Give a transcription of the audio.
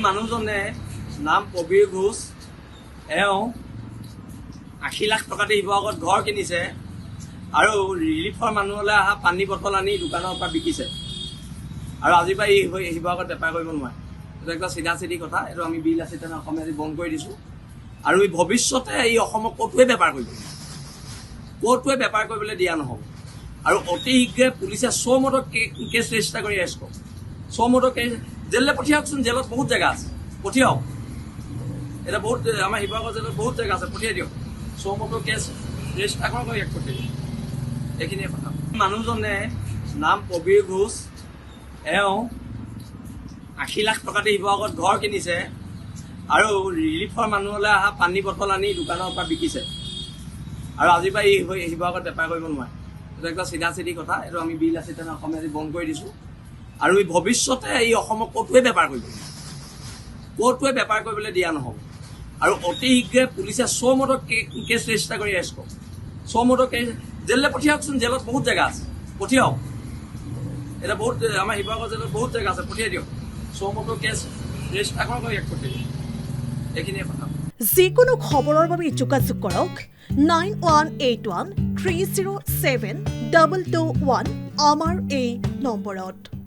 মানুহজনে নাম কবিৰ ঘোষ, এওঁ 80 লাখ টকাতে শিৱসাগৰত ঘৰ কিনিছে আৰু ৰিলিফৰ মানুহলৈ অহা পানী বটল আনি দোকানৰ পৰা বিকিছে আৰু আজিৰ পৰা শিৱসাগৰত বেপাৰ কৰিব নোৱাৰে। এইটো একটা চিধা চিধি কথা। এইটো আমি বিল আছে তেনে অসমীয়া বন্ধ কৰি দিছোঁ আৰু এই ভৱিষ্যতে এই অসমক ক'তোৱে বেপাৰ কৰিব, ক'তোৱে বেপাৰ কৰিবলৈ দিয়া নহ'ব। আৰু অতি শীঘ্ৰে পুলিচে চৌমদৰ কেছ ৰেজিষ্টাৰ কৰি এৰেষ্ট কৰক। চৌমদৰ কেছ জেললৈ পঠিয়াওকচোন, জেলত বহুত জেগা আছে, পঠিয়াওক। এতিয়া বহুত আমাৰ শিৱসাগৰ জেলত বহুত জেগা আছে, পঠিয়াই দিয়ক। চৌমদৰ কেছ ৰেজিষ্টাৰ কৰক, ইয়াক পঠিয়াই দিয়ক। এইখিনিয়ে কথা। মানুহজনে নাম কবিৰ ঘোষ, এওঁ 80 লাখ টকাতে শিৱসাগৰত ঘৰ কিনিছে আৰু ৰিলিফৰ মানুহলৈ অহা পানী বটল আনি দোকানৰ পৰা বিকিছে আৰু আজিৰ পৰা শিৱসাগৰত বেপাৰ কৰিব নোৱাৰে। এইটো একটা চিধা চিধি কথা। এইটো আমি বিল আছে তেনে অসমীয়া বন্ধ কৰি দিছোঁ আৰু এই ভৱিষ্যতে এই অসমক ক'তোৱে বেপাৰ কৰিব, ক'তোৱে বেপাৰ কৰিবলৈ দিয়া নহ'ব। আৰু অতি শীঘ্ৰে পুলিচে চৌমদৰ কেছ ৰেজিষ্টাৰ কৰি এৰেষ্ট কৰক। চৌমদৰ কেছ জেললৈ পঠিয়াওকচোন, জেলত বহুত জেগা আছে, পঠিয়াওক। এতিয়া বহুত আমাৰ শিৱসাগৰ জেলত বহুত জেগা আছে, পঠিয়াই দিয়ক। চৌমদৰ কেছ ৰেজিষ্টাৰ কৰক, ইয়াক পঠিয়াই দিয়ক। এইখিনিয়ে কথা। যিকোনো খবৰৰ বাবে যোগাযোগ কৰক 9181 307 221 আমাৰ এই নম্বৰত।